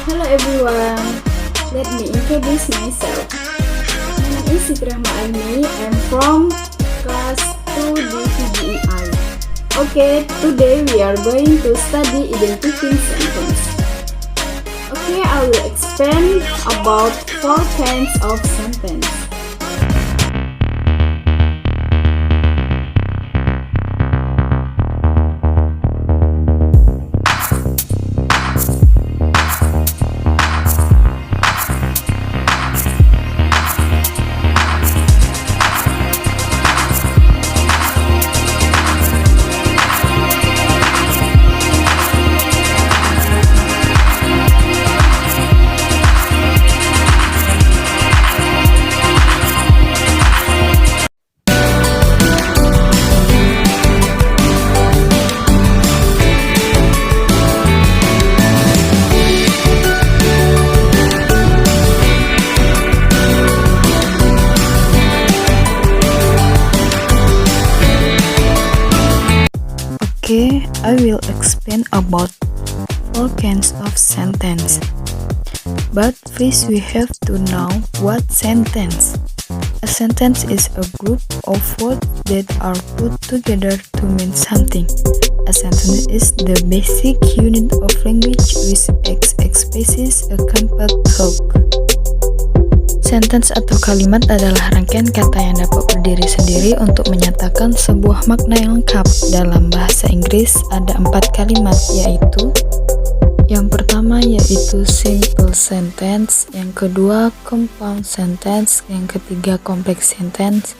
Hello everyone, let me introduce myself. My name is Siti Rahma Aini. I'm from class 2 DPGEI. Okay, today we are going to study identifying sentence. Okay, I will explain about 4 kinds of sentence. Okay, I will explain about 4 kinds of sentence. But first we have to know what sentence. A sentence is a group of words that are put together to mean something. A sentence is the basic unit of language which expresses a complete thought. Sentence atau kalimat adalah rangkaian kata yang dapat berdiri sendiri untuk menyatakan sebuah makna yang lengkap. Dalam bahasa Inggris ada 4 kalimat, yaitu yang pertama yaitu simple sentence, yang kedua compound sentence, yang ketiga complex sentence,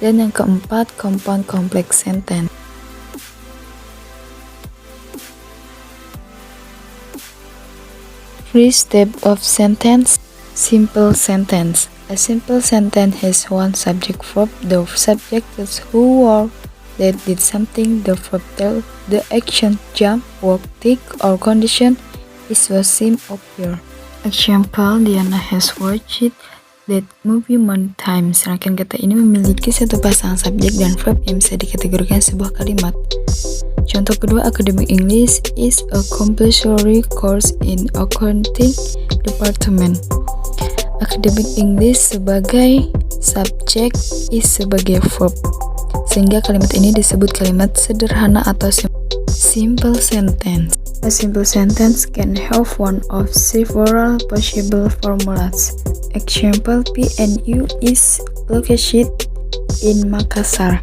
dan yang keempat compound complex sentence. First type of sentence, simple sentence. A simple sentence has one subject verb. The subject is who or that did something. The verb tell the action, jump, walk, take, or condition is was seen appear. Example, Diana has watched that movie many times. Rangkaian kata ini memiliki satu pasangan subjek dan verb yang bisa dikategorikan sebuah kalimat. Contoh kedua, academic English is a compulsory course in accounting department. Academic English sebagai subjek is sebagai verb, sehingga kalimat ini disebut kalimat sederhana atau simple sentence. A simple sentence can have one of several possible formulas. Example, PNU is located in Makassar.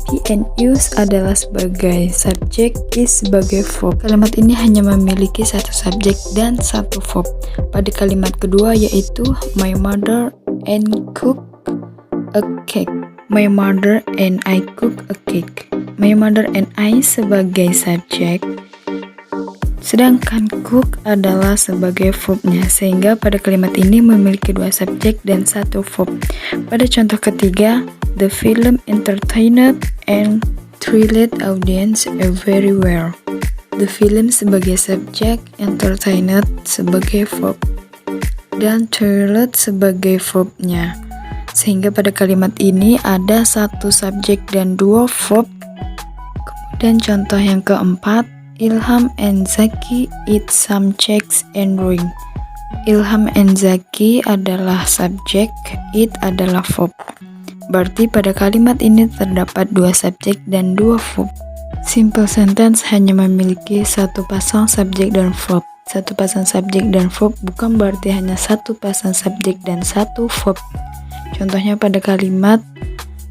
PNU adalah sebagai subjek, is sebagai verb. Kalimat ini hanya memiliki satu subjek dan satu verb. Pada kalimat kedua yaitu my mother and cook a cake. My mother and I cook a cake. My mother and I sebagai subjek, sedangkan cook adalah sebagai verbnya, sehingga pada kalimat ini memiliki 2 subjek dan 1 verb. Pada contoh ketiga, the film entertained and thrilled audience very well. The film sebagai subjek, entertained sebagai verb, dan thrilled sebagai verbnya, sehingga pada kalimat ini ada 1 subjek dan 2 verb. Kemudian contoh yang keempat, Ilham and Zaki eat some cakes and drink. Ilham and Zaki adalah subjek, eat adalah verb. Berarti pada kalimat ini terdapat 2 subjek dan 2 verb. Simple sentence hanya memiliki 1 pasang subjek dan verb. 1 pasang subjek dan verb bukan berarti hanya 1 pasang subjek dan 1 verb. Contohnya pada kalimat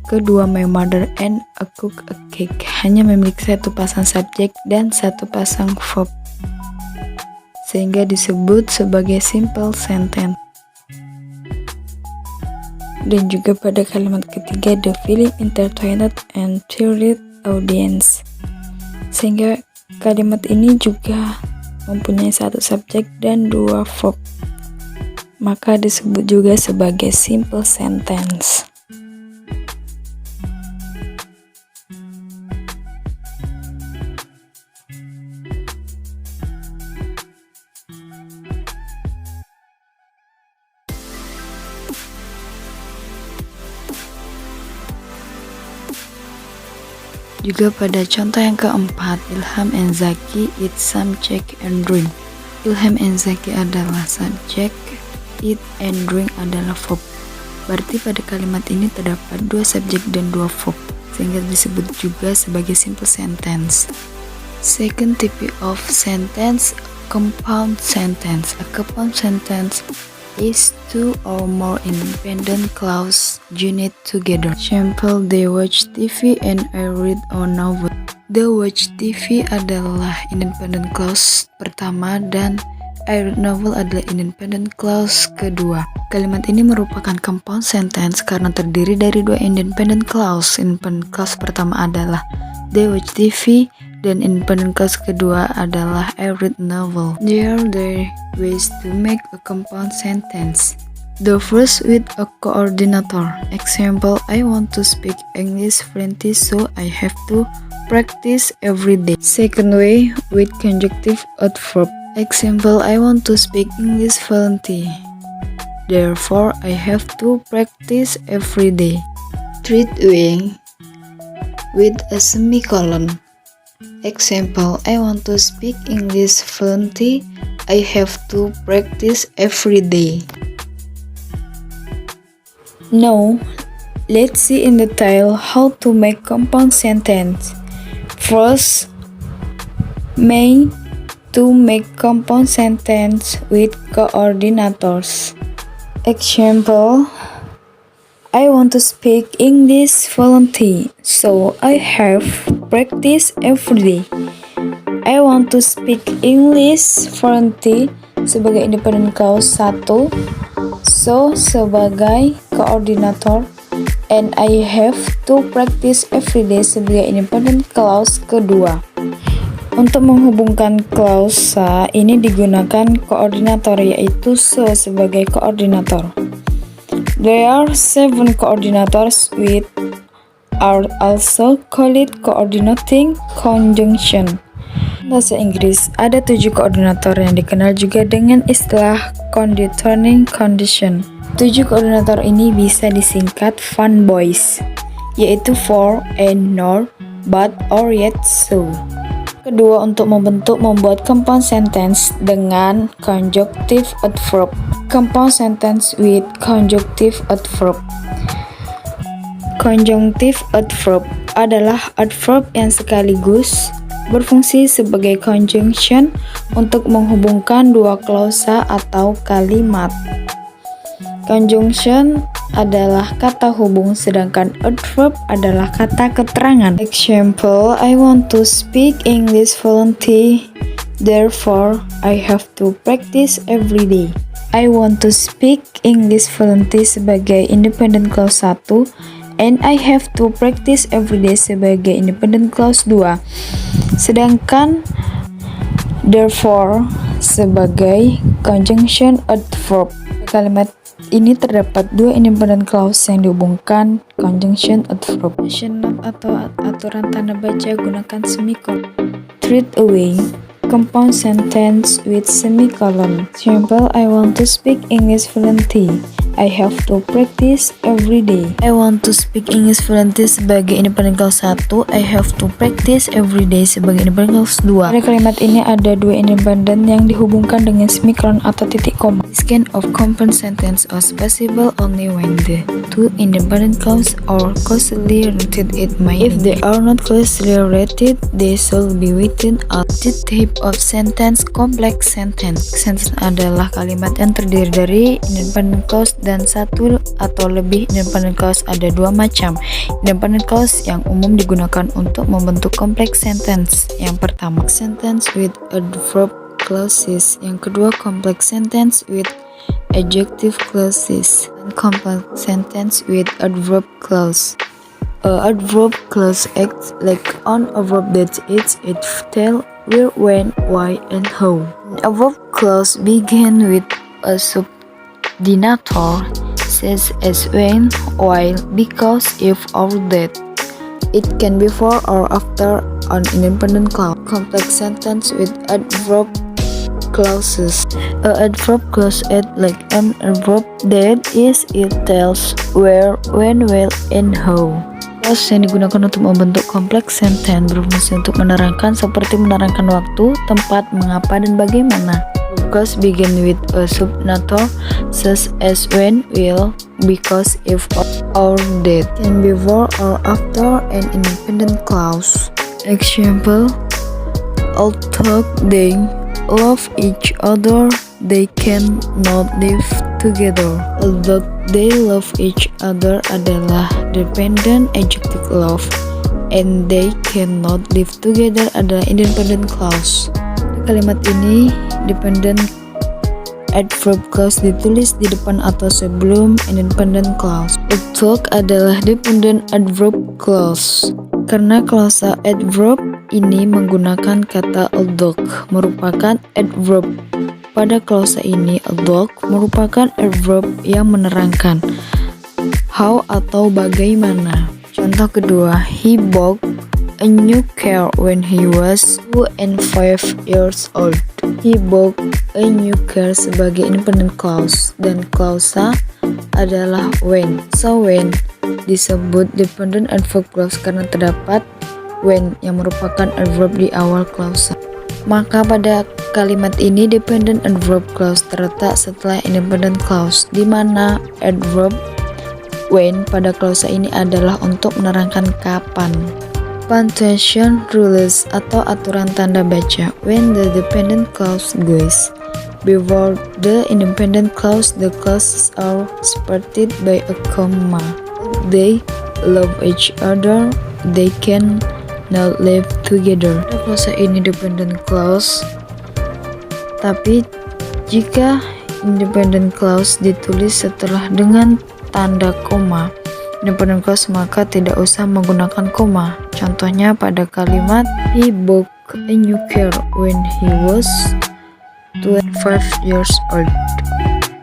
kedua, my mother and a cook a cake, hanya memiliki 1 pasang subjek dan 1 pasang verb, sehingga disebut sebagai simple sentence. Dan juga pada kalimat ketiga, the film entertained and thrilled audience, sehingga kalimat ini juga mempunyai 1 subjek dan 2 verb, maka disebut juga sebagai simple sentence. Juga pada contoh yang keempat, Ilham and Zaki eat some cake and drink. Ilham and Zaki adalah subjek, eat and drink adalah verb. Berarti pada kalimat ini terdapat dua subjek dan dua verb, sehingga disebut juga sebagai simple sentence. Second type of sentence, compound sentence. A compound sentence is two or more independent clause joined together. Example, they watch TV and I read a novel. The watch TV adalah independent clause pertama dan I read novel adalah independent clause kedua. Kalimat ini merupakan compound sentence karena terdiri dari dua independent clause. Independent clause pertama adalah they watch TV dan independent clause kedua adalah I read novel. There are ways to make a compound sentence. The first with a coordinator. Example, I want to speak English fluently so I have to practice every day. Second way with conjunctive adverb. Example, I want to speak English fluently. Therefore, I have to practice every day. Third way with a semicolon. Example, I want to speak English fluently. I have to practice every day. Now, let's see in detail how to make compound sentence. First, to make compound sentence with coordinators. Example, I want to speak English fluently, so I have practice every day. I want to speak English fluently sebagai independent clause 1, so sebagai koordinator, and I have to practice every day sebagai independent clause kedua. Untuk menghubungkan klausa ini digunakan koordinator, yaitu so sebagai koordinator. There are 7 coordinators which are also called coordinating conjunction. Bahasa Inggris, ada 7 koordinator yang dikenal juga dengan istilah conditioning condition. 7 koordinator ini bisa disingkat fun boys, yaitu for, and, nor, but, or, yet, so. Kedua, untuk membuat compound sentence dengan conjunctive adverb. Compound sentence with conjunctive adverb. Conjunctive adverb adalah adverb yang sekaligus berfungsi sebagai conjunction untuk menghubungkan dua klausa atau kalimat. Conjunction adalah kata hubung, sedangkan adverb adalah kata keterangan. Example, I want to speak English fluently, therefore I have to practice every day. I want to speak English fluently sebagai independent clause 1, and I have to practice every day sebagai independent clause 2. Sedangkan therefore sebagai conjunction adverb. Kalimat ini terdapat dua independent clause yang dihubungkan conjunction adverb. Note atau aturan tanda baca gunakan semicolon. Treat away compound sentence with semicolon. Example, I want to speak English fluently. I have to practice every day. I want to speak English fluently sebagai independent clause 1. I have to practice every day sebagai independent clause 2. Pada kalimat ini ada dua independent yang dihubungkan dengan semicolon atau titik koma. This kind of compound sentence is possible only when the two independent clause are closely related. If they are not closely related, they should be written out. This type of sentence complex sentence. Sentence adalah kalimat yang terdiri dari independent clause dan satu atau lebih independent clause. Ada dua macam independent clause yang umum digunakan untuk membentuk complex sentence. Yang pertama, sentence with adverb clauses. Yang kedua, complex sentence with adjective clauses. And complex sentence with adverb clause. A adverb clause acts like on a verb that it tells where, when, why, and how. A verb clause begins with a subordinator such as when, while, because, if, or that. It can be before or after an independent clause. Complex sentence with adverb clauses. A adverb clause acts like an adverb that is it tells where, when, where, and how. Clause yang digunakan untuk membentuk kompleks sentence berfungsi untuk menerangkan seperti menerangkan waktu, tempat, mengapa, dan bagaimana. verb clause begin with a subnator such as when, will, because, if, or that. Can be before or after an independent clause. Example: although they love each other, they cannot live together. Although they love each other adalah dependent adjective love, and they cannot live together adalah independent clause. Kalimat ini dependent adverb clause ditulis di depan atau sebelum independent clause. Although adalah dependent adverb clause karena klausa adverb ini menggunakan kata although merupakan adverb. Pada klausa ini, although merupakan adverb yang menerangkan how atau bagaimana. Contoh kedua, he bought a new car when he was 2 and 5 years old. He bought a new car sebagai independent clause dan klausa adalah when. So when disebut dependent adverb clause karena terdapat when yang merupakan adverb di awal klausa. Maka pada kalimat ini dependent adverb clause terletak setelah independent clause, di mana adverb when pada klausa ini adalah untuk menerangkan kapan. Punctuation rules atau aturan tanda baca. When the dependent clause goes before the independent clause, the clauses are separated by a comma. They love each other, they can not live together. Klausa ini dependent clause, tapi jika independent clause ditulis setelah dengan tanda koma independent clause maka tidak usah menggunakan koma. Contohnya pada kalimat he bought a new car when he was 25 years old.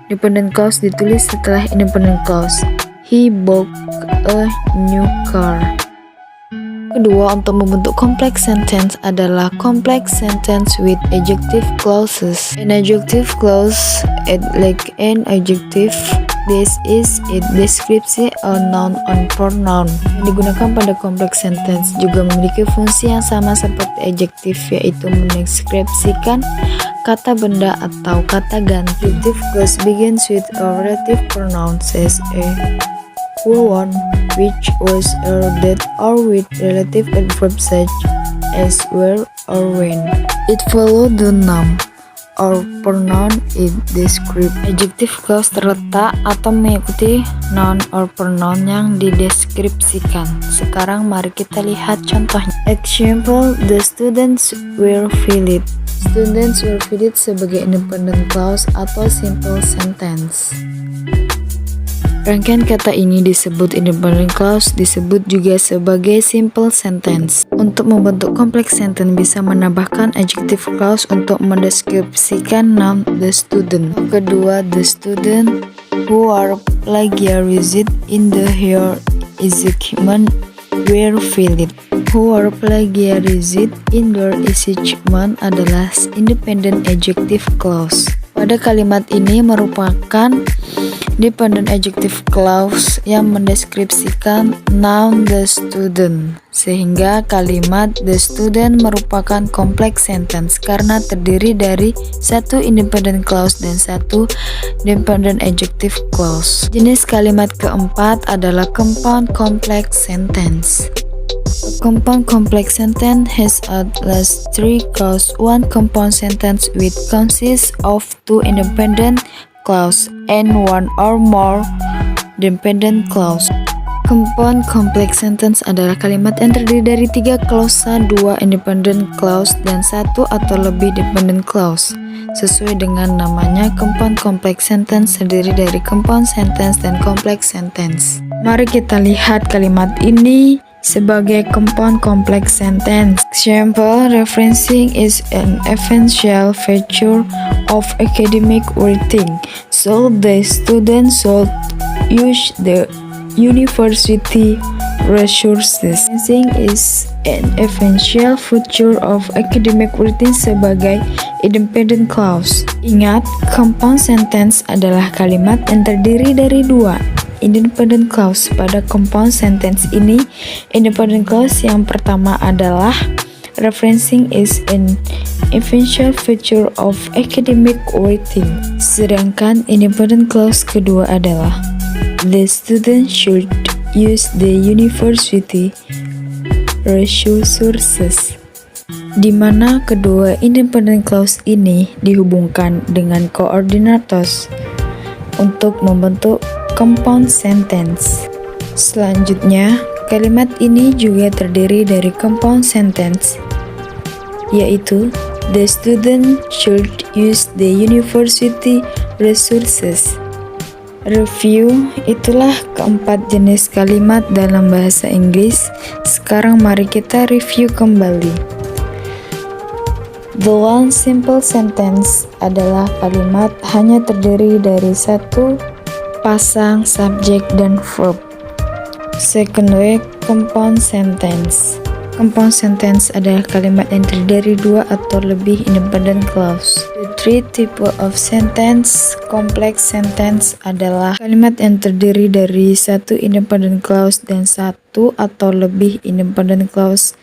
Dependent clause ditulis setelah independent clause. He bought a new car. Kedua, untuk membentuk complex sentence adalah complex sentence with adjective clauses. An adjective clause act like an adjective. This is it deskripsi a noun or pronoun. Yang digunakan pada complex sentence juga memiliki fungsi yang sama seperti adjective, yaitu mendeskripsikan kata benda atau kata ganti. Adjective clause begins with a relative pronoun says a who one, which was, or that, or with relative adverb such as where or when. It follows the noun or pronoun it describes. Adjective clause terletak atau mengikuti noun or pronoun yang dideskripsikan. Sekarang mari kita lihat contohnya. Example: the students were filled. Students were filled sebagai independent clause atau simple sentence. Rangkaian kata ini disebut independent clause, disebut juga sebagai simple sentence. Untuk membentuk complex sentence bisa menambahkan adjective clause untuk mendeskripsikan noun the student. Kedua, the student who are plagiarized in the higher achievement were filled. Who are plagiarized in their achievement adalah independent adjective clause. Pada kalimat ini merupakan dependent adjective clause yang mendeskripsikan noun the student, sehingga kalimat the student merupakan complex sentence karena terdiri dari satu independent clause dan satu dependent adjective clause. Jenis kalimat keempat adalah compound complex sentence. A compound complex sentence has at least three clauses. One compound sentence which consists of two independent clause and one or more dependent clause. Compound complex sentence adalah kalimat yang terdiri dari 3 klausa, 2 independent clause, dan 1 atau lebih dependent clause. Sesuai dengan namanya, compound complex sentence terdiri dari compound sentence dan complex sentence. Mari kita lihat kalimat ini sebagai compound complex sentence. Example: referencing is an essential feature of academic writing, so the students should use the university resources. Referencing is an essential feature of academic writing sebagai independent clause. Ingat, compound sentence adalah kalimat yang terdiri dari 2 independent clause. Pada compound sentence ini, independent clause yang pertama adalah referencing is an essential feature of academic writing. Sedangkan independent clause kedua adalah the student should use the university resources, di mana kedua independent clause ini dihubungkan dengan coordinates untuk membentuk compound sentence. Selanjutnya, kalimat ini juga terdiri dari compound sentence, yaitu the student should use the university resources. Review, itulah keempat jenis kalimat dalam bahasa Inggris. Sekarang mari kita review kembali. The one simple sentence adalah kalimat hanya terdiri dari satu pasang subjek dan verb. Second way, compound sentence. Compound sentence adalah kalimat yang terdiri dua atau lebih independent clause. The three type of sentence. Complex sentence adalah kalimat yang terdiri dari satu independent clause dan satu atau lebih independent clause.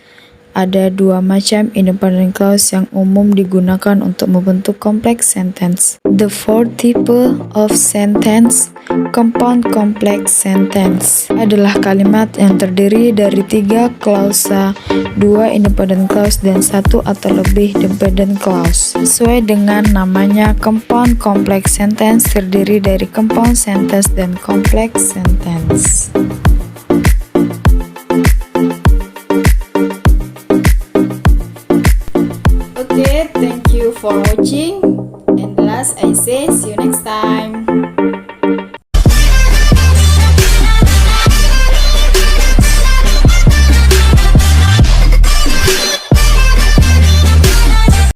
Ada dua macam independent clause yang umum digunakan untuk membentuk complex sentence. The fourth type of sentence, compound complex sentence, adalah kalimat yang terdiri dari tiga klausa, dua independent clause dan satu atau lebih dependent clause. Sesuai dengan namanya, compound complex sentence terdiri dari compound sentence dan complex sentence. Okay, thank you for watching, and last I say see you next time.